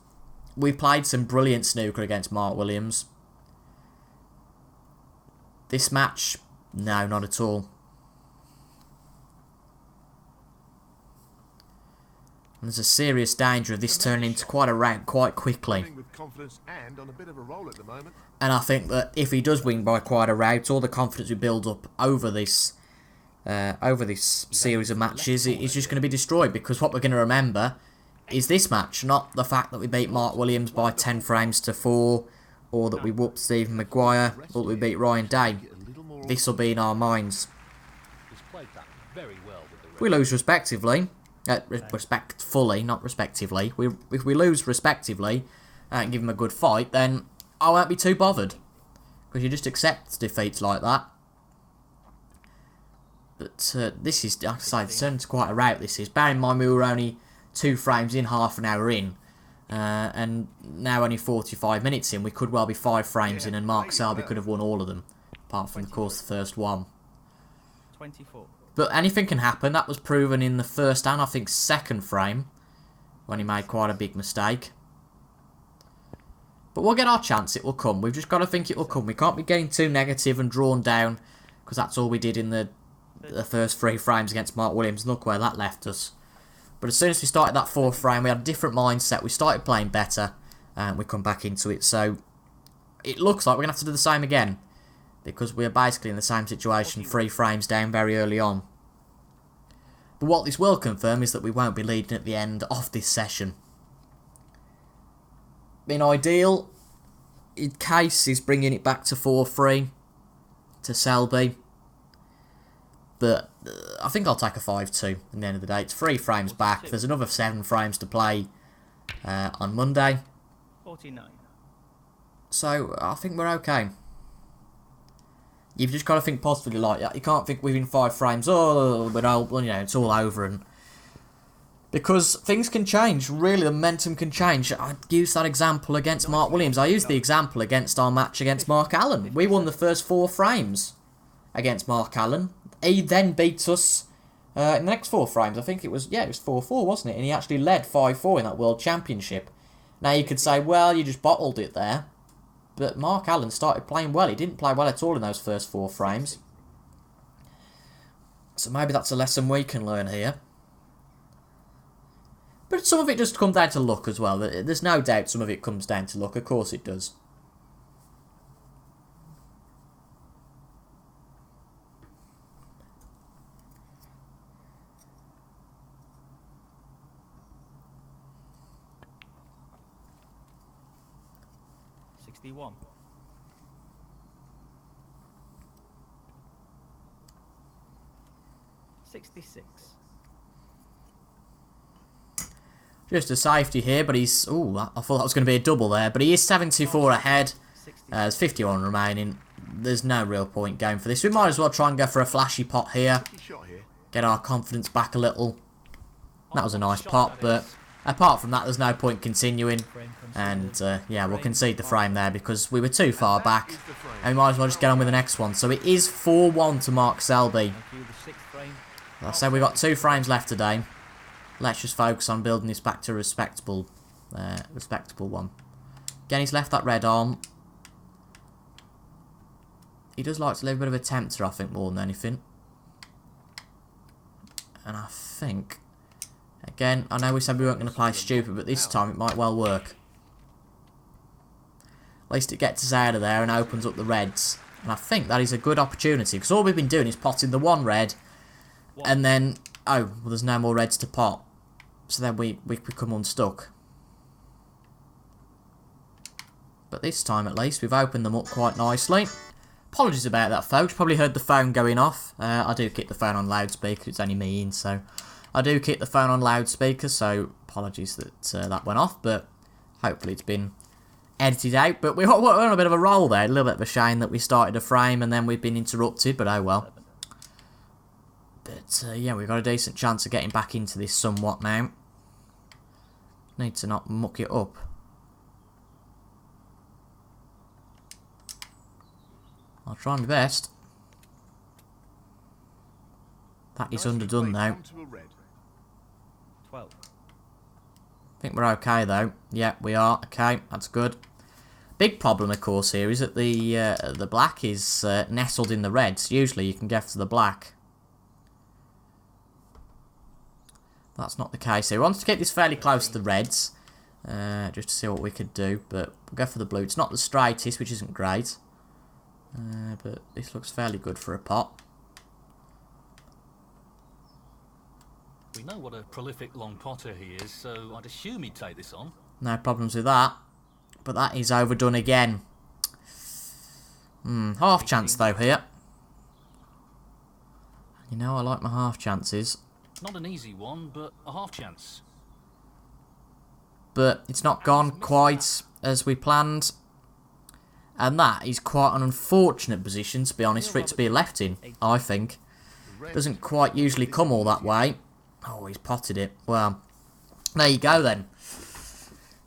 we played some brilliant snooker against Mark Williams. This match, no, not at all. And there's a serious danger of this turning into quite a rout quite quickly. And I think that if he does win by quite a rout, all the confidence we build up over this series of matches is just going to be destroyed. Because what we're going to remember is this match, not the fact that we beat Mark Williams by 10 frames to 4, or that we whooped Stephen Maguire, or that we beat Ryan Day. This will be in our minds. He's played that very well with the If we lose respectively, Respectfully, not respectively. If we lose respectively and give them a good fight, then I won't be too bothered. Because you just accept defeats like that. But this is, like I say, it turns quite a rout, this is. Bear in mind we were only 2 frames in, half an hour in. And now only 45 minutes in. We could well be 5 frames in, and Mark Selby could have won all of them. Apart from, of course, the first one. 24. But anything can happen. That was proven in the first and, I think, second frame. When he made quite a big mistake. But we'll get our chance. It will come. We've just got to think it will come. We can't be getting too negative and drawn down. Because that's all we did in the first 3 frames against Mark Williams. Look where that left us. But as soon as we started that 4th frame, we had a different mindset. We started playing better. And we come back into it. So it looks like we're going to have to do the same again. Because we're basically in the same situation, 3 frames down very early on. But what this will confirm is that we won't be leading at the end of this session. In ideal case is bringing it back to 4-3 to Selby. But I think I'll take a 5-2 at the end of the day. It's 3 frames back. There's another 7 frames to play on Monday. 49. So I think we're okay. You've just got to think positively like that. You can't think within 5 frames, but it's all over. And because things can change. Really, the momentum can change. I used that example against Mark Williams. I used the example against our match against Mark Allen. We won the first 4 frames against Mark Allen. He then beat us in the next 4 frames. I think it was 4-4, wasn't it? And he actually led 5-4 in that World Championship. Now you could say, well, you just bottled it there. But Mark Allen started playing well. He didn't play well at all in those first 4 frames. So maybe that's a lesson we can learn here. But some of it just comes down to luck as well. There's no doubt some of it comes down to luck. Of course it does. One. 66. Just a safety here, but he's... Ooh, I thought that was going to be a double there. But he is 74 ahead. There's 51 remaining. There's no real point going for this. We might as well try and go for a flashy pot here. Get our confidence back a little. That was a nice pot, but apart from that, there's no point continuing. And, yeah, we'll concede the frame there because we were too far back. And we might as well just get on with the next one. So it is 4-1 to Mark Selby. As I said, we've got 2 frames left today. Let's just focus on building this back to a respectable one. Again, he's left that red arm. He does like to leave a bit of a tempter, I think, more than anything. And I think... Again, I know we said we weren't going to play stupid, but this time it might well work. At least it gets us out of there and opens up the reds. And I think that is a good opportunity, because all we've been doing is potting the 1 red, and then, oh, well, there's no more reds to pot. So then we become unstuck. But this time, at least, we've opened them up quite nicely. Apologies about that, folks. Probably heard the phone going off. I do keep the phone on loudspeaker. It's only me in, so... I do keep the phone on loudspeaker, so apologies that that went off, but hopefully it's been edited out. But we're on a bit of a roll there. A little bit of a shame that we started a frame and then we've been interrupted, but oh well. But yeah, we've got a decent chance of getting back into this somewhat now. Need to not muck it up. I'll try my best. That is underdone now. 12. I think we're okay though. Yeah, we are. Okay, that's good. Big problem, of course, here is that the black is nestled in the reds. Usually you can get to the black. That's not the case here. We want to keep this fairly close to the reds. Just to see what we could do. But we'll go for the blue. It's not the straightest, which isn't great. But this looks fairly good for a pot. We know what a prolific long potter he is, so I'd assume he'd take this on. No problems with that. But that is overdone again. Half chance though here. You know, I like my half chances. Not an easy one, but a half chance. But it's not gone quite as we planned. And that is quite an unfortunate position, to be honest, for it to be left in, I think. Doesn't quite usually come all that way. Oh, he's potted it. Well, there you go then.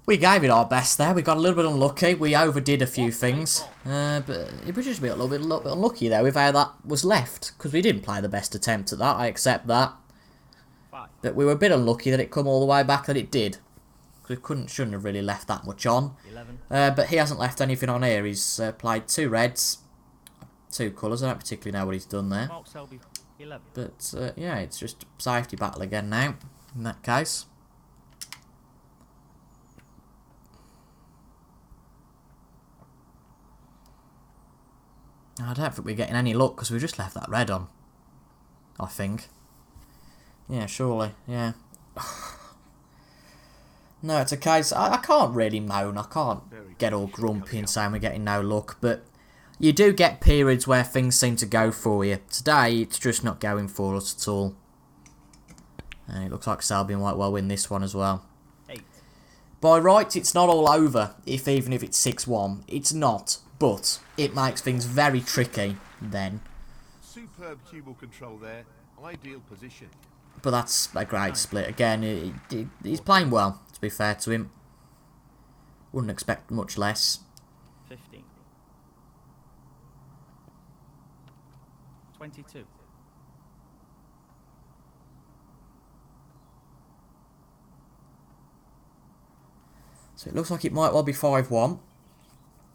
We gave it our best there. We got a little bit unlucky. We overdid a few things. But it was just a little bit unlucky there with how that was left. Because we didn't play the best attempt at that. I accept that. But we were a bit unlucky that it come all the way back that it did. We shouldn't have really left that much on. 11. But he hasn't left anything on here. He's played 2 reds, 2 colours. I don't particularly know what he's done there. Mark Selby, 11. But yeah, it's just safety battle again now, in that case. I don't think we're getting any luck because we just left that red on. I think. Yeah, surely. Yeah. No, it's a case. I can't really moan. I can't get all grumpy and saying we're getting no luck. But you do get periods where things seem to go for you. Today, it's just not going for us at all. And it looks like Selby might well win this one as well. 8. By rights, it's not all over, even if it's 6-1. It's not. But it makes things very tricky then. Superb cue control there. Ideal position. But that's a great split. Again, he's playing well, to be fair to him. Wouldn't expect much less. 15. 22. So it looks like it might well be 5-1.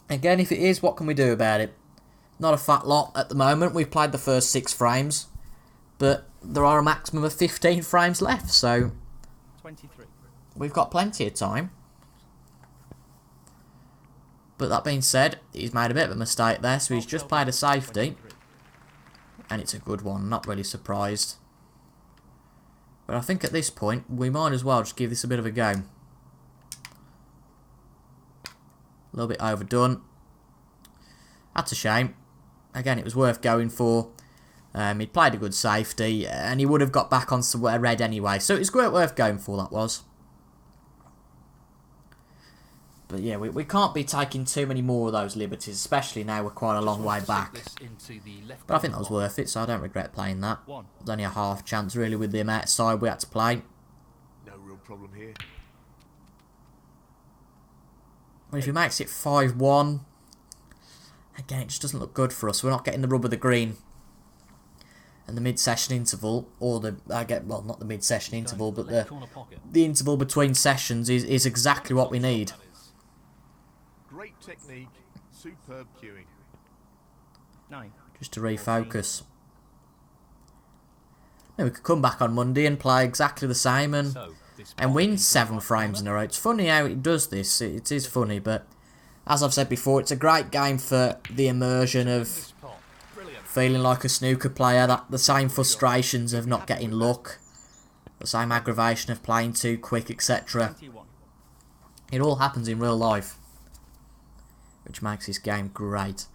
Again, if it is, what can we do about it? Not a fat lot at the moment. We've played the first 6 frames. But there are a maximum of 15 frames left, so 23. we've got plenty of time. But that being said, he's made a bit of a mistake there, so he's just played a safety. 23. And it's a good one, not really surprised. But I think at this point, we might as well just give this a bit of a go. A little bit overdone. That's a shame. Again, it was worth going for. He'd played a good safety, and he would have got back on some red anyway. So it was worth going for, that was. But yeah, we can't be taking too many more of those liberties, especially now we're quite a long way back. But I think that was worth it, so I don't regret playing that. It was only a half chance, really, with the amount of side we had to play. No real problem here. Well, if he makes it 5-1, again, it just doesn't look good for us. We're not getting the rub of the green. And the mid-session interval, or well, not the mid-session interval, but the interval between sessions is exactly what we need. Great technique, superb cueing. 9. Just to refocus. Maybe we could come back on Monday and play exactly the same and win 7 frames in a row. It's funny how it does this. It is funny, but as I've said before, it's a great game for the immersion of feeling like a snooker player, that the same frustrations of not getting luck, the same aggravation of playing too quick, etc. 21. It all happens in real life, which makes this game great.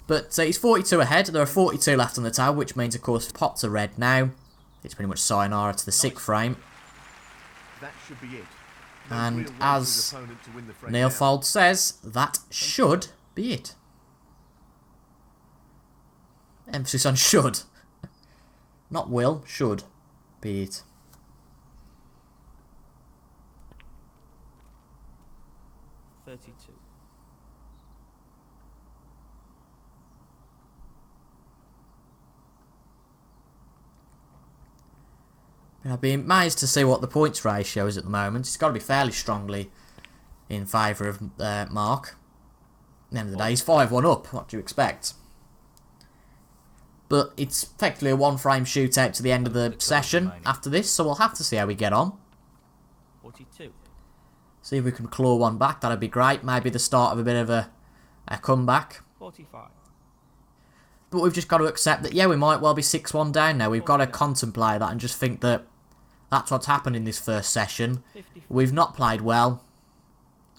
But he's 42 ahead. There are 42 left on the table, which means, of course, pots are red now. It's pretty much sayonara to the 6th frame. That should be it. And as Neilfold says, that should be it. Emphasis on should. Not will, should be it. $32. I'd be amazed to see what the points ratio is at the moment. It's got to be fairly strongly in favour of Mark. At the end of the day, he's 5-1 up. What do you expect? But it's effectively a 1-frame shootout to the end of the session after this, so we'll have to see how we get on. 42. See if we can claw one back. That'd be great. Maybe the start of a bit of a comeback. 45. But we've just got to accept that, yeah, we might well be 6-1 down now. We've got to contemplate that and just think that that's what's happened in this first session. 54. We've not played well.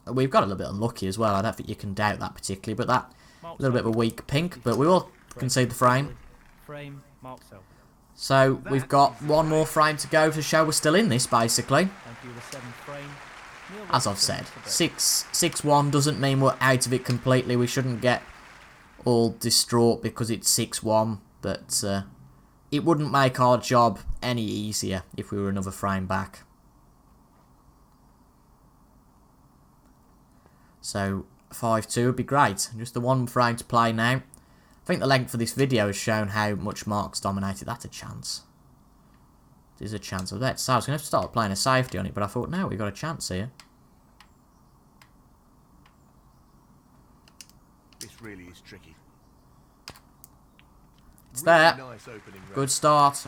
We've got a little bit unlucky as well. I don't think you can doubt that particularly. But that, a little bit of a weak pink. But we will concede the frame. Frame, Mark Selby. So we've got one more frame to go to show we're still in this, basically. Thank you, the 7th frame. Neil As I've Robertson said, for bet. 6-1 doesn't mean we're out of it completely. We shouldn't get all distraught because it's 6-1, but it wouldn't make our job any easier if we were another frame back. So 5-2 would be great. Just the one frame to play now. I think the length of this video has shown how much Mark's dominated. That's a chance. There's a chance of that. So I was going to have to start playing a safety on it, but I thought, no, we've got a chance here. This really is tricky. It's Really there. nice opening round. Good start.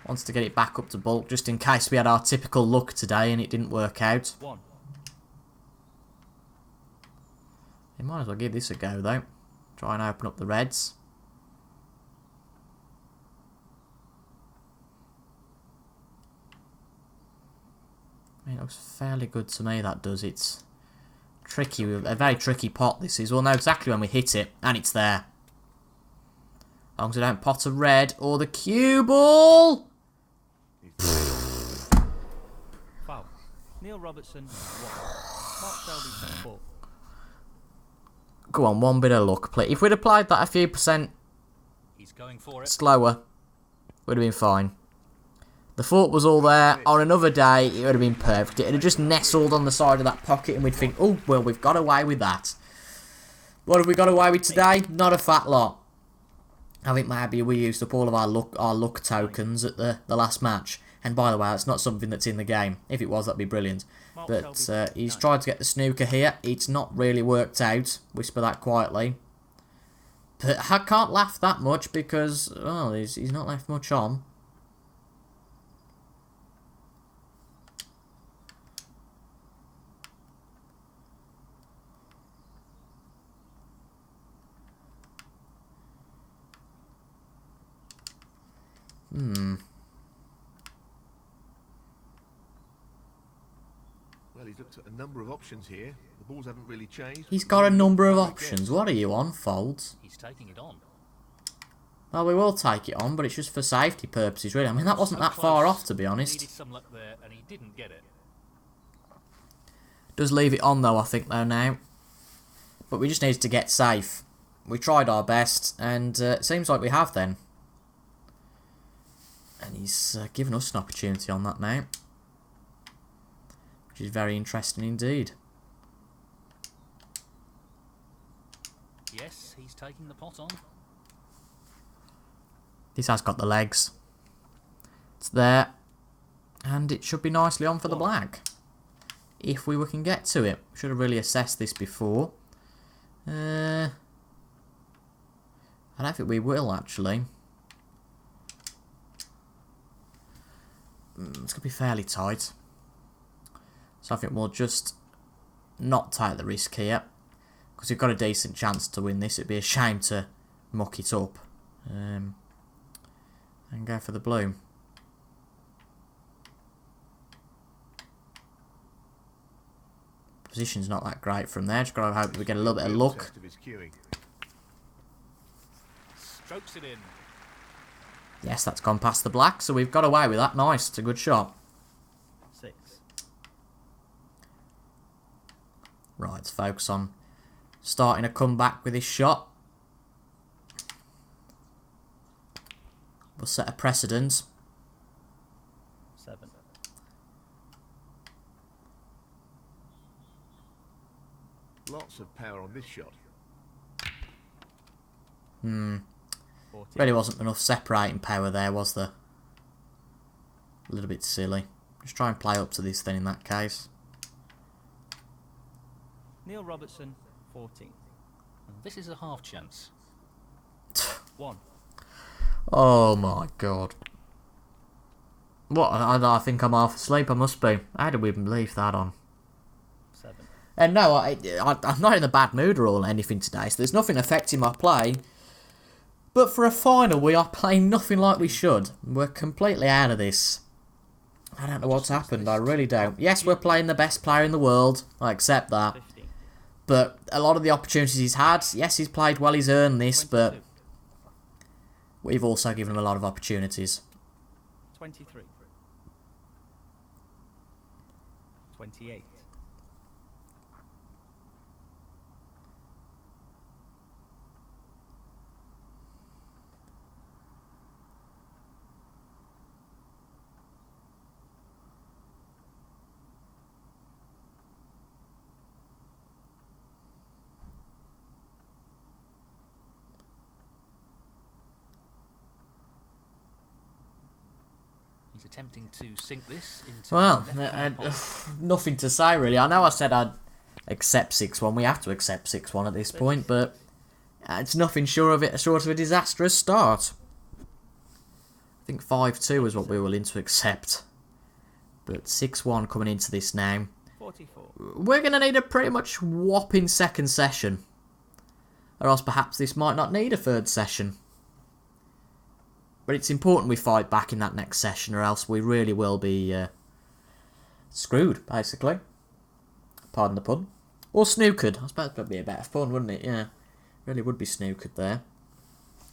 Wants to get it back up to bulk, just in case we had our typical luck today and it didn't work out. 1. You might as well give this a go, though. Try and open up the reds. I mean, it looks fairly good to me, that does. It's tricky, a very tricky pot this is. We'll know exactly when we hit it, and it's there. As long as I don't pot a red or the cue ball! Foul. Neil Robertson 1. Mark Selby 4. Go on, one bit of luck, please. If we'd applied that a few percent He's going for it. slower, would have been fine. The foot was all there. On another day, it would have been perfect. It would have just nestled on the side of that pocket and we'd think, oh, well, we've got away with that. What have we got away with today? Not a fat lot. I think maybe we used up all of our luck tokens at the last match. And by the way, that's not something that's in the game. If it was, that'd be brilliant. But he's tried to get the snooker here. It's not really worked out. Whisper that quietly. But I can't laugh that much because, well, he's not left much on. Well, he's looked at a number of options here. The balls haven't really changed. He's got a number of options. What are you on, Folds? He's taking it on. Well, we will take it on, but it's just for safety purposes, really. I mean, that wasn't that far off, to be honest. Needed some luck there, and he didn't get it. Does leave it on, though, I think, though, now. But we just needed to get safe. We tried our best, and it seems like we have, then. And he's given us an opportunity on that now. Which is very interesting indeed. Yes, he's taking the pot on. This has got the legs. It's there. And it should be nicely on for the black. If we can get to it. Should have really assessed this before. I don't think we will, actually. It's going to be fairly tight. So I think we'll just not take the risk here. Because we've got a decent chance to win this. It'd be a shame to muck it up. And go for the blue. Position's not that great from there. Just got to hope we get a little bit of luck. Test of his cueing. Strokes it in. Yes, that's gone past the black, so we've got away with that. Nice, it's a good shot. 6. Right, let's focus on starting a comeback with this shot. We'll set a precedent. 7. Lots of power on this shot. 14. Really wasn't enough separating power there, was there? A little bit silly. Just try and play up to this then in that case. Neil Robertson 14. And this is a half chance. 1. Oh my god. What? I think I'm half asleep, I must be. How did we even leave that on? 7. And no, I'm not in a bad mood or anything today, so there's nothing affecting my play. But for a final, we are playing nothing like we should. We're completely out of this. I don't know what's happened, I really don't. Yes, we're playing the best player in the world, I accept that. 15. But a lot of the opportunities he's had, yes, he's played well, he's earned this, but 22. we've also given them a lot of opportunities. 23. 28. He's attempting to sink this into... Well, the left-hand hole. nothing to say really. I know I said I'd accept 6-1. We have to accept 6-1 at this point, but it's nothing short of a disastrous start. I think 5-2 is what we were willing to accept. But 6-1 coming into this now. 44. We're going to need a pretty much whopping second session. Or else perhaps this might not need a third session. But it's important we fight back in that next session, or else we really will be screwed, basically. Pardon the pun. Or snookered. I suppose that'd be a better pun, wouldn't it? Yeah. Really would be snookered there.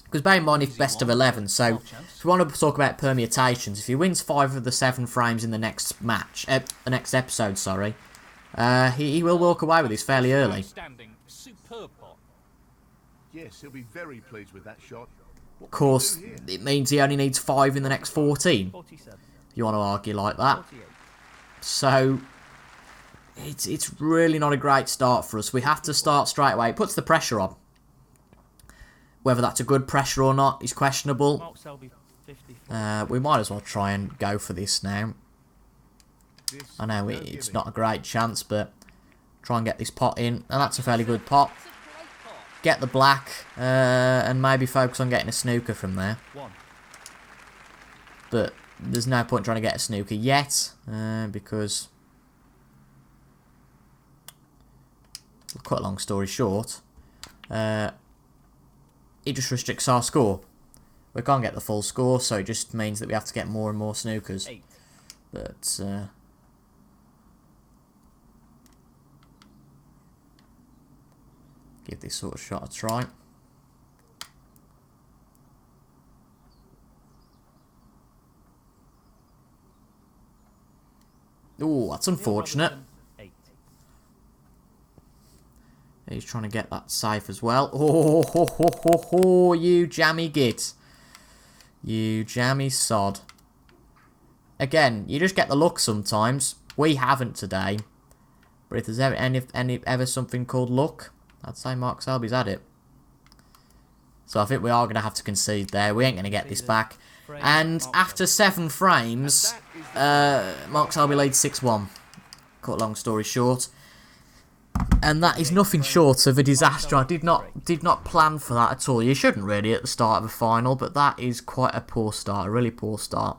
Because bear in mind, it's best of 11, so if we want to talk about permutations, if he wins 5 of the 7 frames in the next match, the next episode, sorry, he will walk away with this fairly early. Outstanding. Superb pot. Yes, he'll be very pleased with that shot. Of course, it means he only needs 5 in the next 14. 47. If you want to argue like that. 48. So, it's really not a great start for us. We have to start straight away. It puts the pressure on. Whether that's a good pressure or not is questionable. Mark Selby, 54. We might as well try and go for this now. I know it's not a great chance, but try and get this pot in. And that's a fairly good pot. It's a great pot. Get the black, and maybe focus on getting a snooker from there. 1. But there's no point trying to get a snooker yet, because... Cut a long story short, it just restricts our score. We can't get the full score, so it just means that we have to get more and more snookers. 8. But, give this sort of shot a try. Ooh, that's unfortunate. 8. He's trying to get that safe as well. Oh, ho, ho, ho, ho, you jammy git. You jammy sod. Again, you just get the luck sometimes. We haven't today. But if there's ever something called luck, I'd say Mark Selby's had it. So I think we are going to have to concede there. We ain't going to get this back. And after 7 frames, Mark Selby leads 6-1. Cut a long story short. And that is nothing short of a disaster. I did not plan for that at all. You shouldn't really at the start of a final, but that is quite a poor start, a really poor start.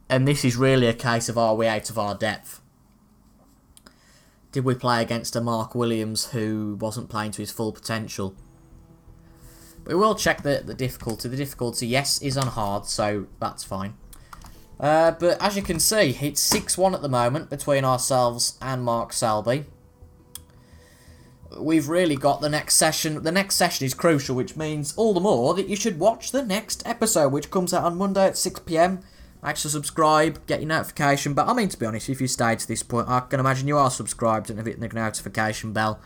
And this is really a case of, are we out of our depth? Did we play against a Mark Williams who wasn't playing to his full potential? We will check the difficulty. The difficulty, yes, is on hard, so that's fine. But as you can see, it's 6-1 at the moment between ourselves and Mark Selby. We've really got the next session. The next session is crucial, which means all the more that you should watch the next episode, which comes out on Monday at 6 PM. Make sure to subscribe, get your notification. But I mean, to be honest, if you stayed to this point, I can imagine you are subscribed and have hit the notification bell.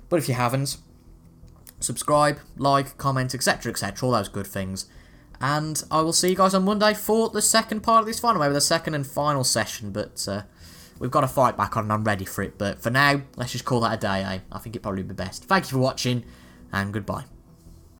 But if you haven't, subscribe, like, comment, etc, etc, all those good things. And I will see you guys on Monday for the second part of this final, maybe the second and final session. But we've got to fight back on and I'm ready for it. But for now, let's just call that a day, eh? I think it'd probably be best. Thank you for watching, and goodbye.